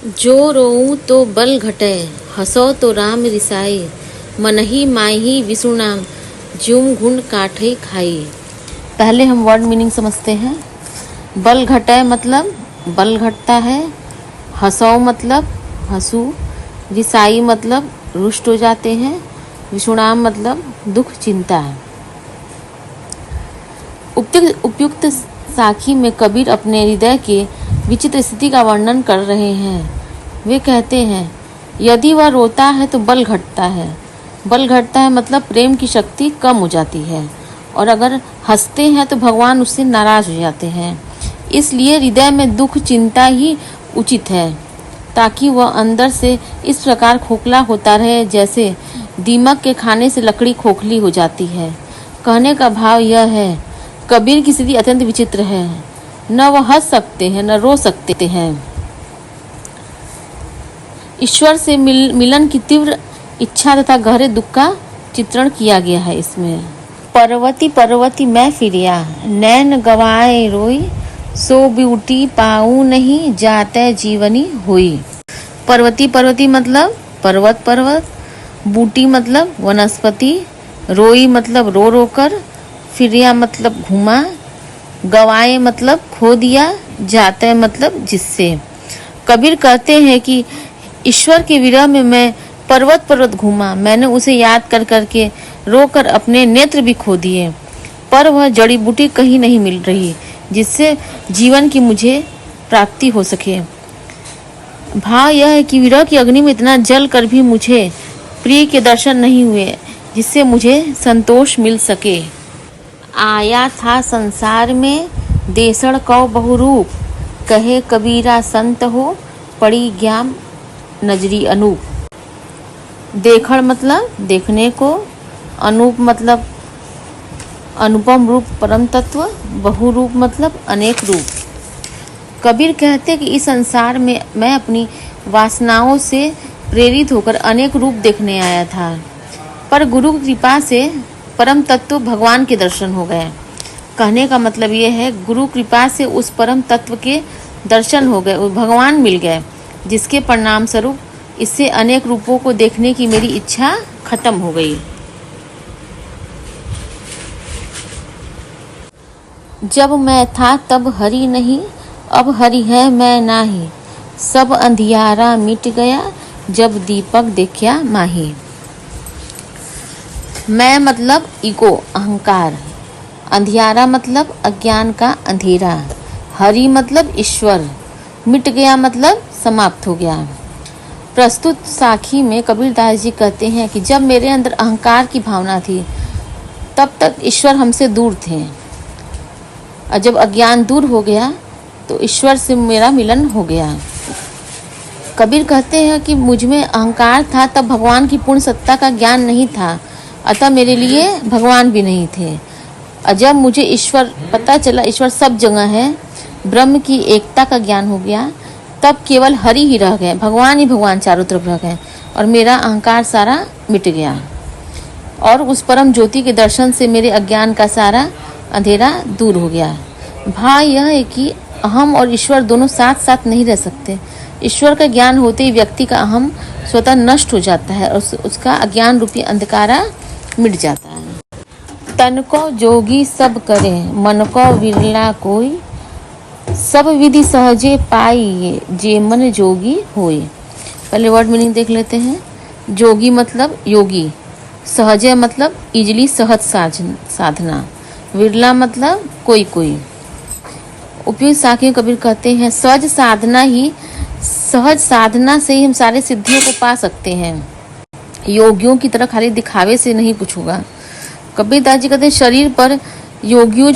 जो रोऊं तो बल घटै, हंसौ तो राम रिसाए, मनहि माहि विष्णु नाम, ज्युम घुंड काठै खाई। पहले हम वर्ड मीनिंग समझते हैं। बल घटै मतलब बल घटता है, हंसौ मतलब हंसू, रिसाई मतलब रुष्ट हो जाते हैं, विषुणाम मतलब दुख चिंता है। उपयुक्त साखी में कबीर अपने हृदय के विचित्र स्थिति का वर्णन कर रहे हैं। वे कहते हैं, यदि वह रोता है तो बल घटता है। बल घटता है मतलब प्रेम की शक्ति कम हो जाती है, और अगर हंसते हैं तो भगवान उससे नाराज हो जाते हैं। इसलिए हृदय में दुख चिंता ही उचित है, ताकि वह अंदर से इस प्रकार खोखला होता रहे जैसे दीमक के खाने से लकड़ी खोखली हो जाती है। कहने का भाव यह है, कबीर की स्थिति अत्यंत विचित्र है। न वह हंस सकते हैं न रो सकते हैं। ईश्वर से मिलन की तीव्र इच्छा तथा गहरे दुख का चित्रण किया गया है इसमें। पर्वती पर्वती मैं फिरिया, नैन गवाए रोई, सो ब्यूटी पाऊं नहीं, जाते जीवनी हुई। पर्वती पर्वती मतलब पर्वत पर्वत, बूटी मतलब वनस्पति, रोई मतलब रो रो कर, फिरिया मतलब घुमा, गवाए मतलब खो दिया, जाते मतलब जिससे। कबीर कहते हैं कि ईश्वर के विरह में मैं पर्वत पर्वत घूमा, मैंने उसे याद कर करके रोकर अपने नेत्र भी खो दिए, पर वह जड़ी बूटी कहीं नहीं मिल रही जिससे जीवन की मुझे प्राप्ति हो सके। भाव यह है कि विरह की अग्नि में इतना जल कर भी मुझे प्रिय के दर्शन नहीं हुए जिससे मुझे संतोष मिल सके। आया था संसार में देसड़ कौ बहुरूप, कहे कबीरा संत हो, पड़ी ज्ञान नजरी अनूप। देखड़ मतलब देखने को, अनूप मतलब अनुपम रूप परम तत्व, बहुरूप मतलब अनेक रूप। कबीर कहते कि इस संसार में मैं अपनी वासनाओं से प्रेरित होकर अनेक रूप देखने आया था, पर गुरु की कृपा से परम तत्व भगवान के दर्शन हो गए। कहने का मतलब ये है, गुरु कृपा से उस परम तत्व के दर्शन हो गए, भगवान मिल गए, जिसके परिणाम स्वरूप इससे अनेक रूपों को देखने की मेरी इच्छा खत्म हो गई। जब मैं था तब हरि नहीं, अब हरि है मैं नाही, सब अंधियारा मिट गया, जब दीपक देखा माही। मैं मतलब ईगो अहंकार, अंधियारा मतलब अज्ञान का अंधेरा, हरि मतलब ईश्वर, मिट गया मतलब समाप्त हो गया। प्रस्तुत साखी में कबीरदास जी कहते हैं कि जब मेरे अंदर अहंकार की भावना थी तब तक ईश्वर हमसे दूर थे, और जब अज्ञान दूर हो गया तो ईश्वर से मेरा मिलन हो गया। कबीर कहते हैं कि मुझ में अहंकार था तब भगवान की पूर्ण सत्ता का ज्ञान नहीं था, अतः मेरे लिए भगवान भी नहीं थे। और जब मुझे ईश्वर पता चला, ईश्वर सब जगह है, ब्रह्म की एकता का ज्ञान हो गया, तब केवल हरि ही रह गए, भगवान ही भगवान चारों तरफ रह गए, और मेरा अहंकार सारा मिट गया। और उस परम ज्योति के दर्शन से मेरे अज्ञान का सारा अंधेरा दूर हो गया। भाव यह है कि अहम और ईश्वर दोनों साथ साथ नहीं रह सकते। ईश्वर का ज्ञान होते ही व्यक्ति का अहम स्वतः नष्ट हो जाता है और उसका अज्ञान रूपी अंधकारा मिट जाता है। तन को जोगी सब करे, मन को विरला कोई, सब विधि सहजे पाई, जे मन जोगी होए। पहले वर्ड मीनिंग देख लेते हैं। जोगी मतलब योगी, सहजे मतलब इजली सहज साधना, विरला मतलब कोई कोई। उपयुक्त साखी कबीर कहते हैं, सहज साधना से ही हम सारे सिद्धियों को पा सकते हैं, योगियों की तरह खाली दिखावे से नहीं कुछ होगा। कबीरदास जी कहते हैं, शरीर पर योगियों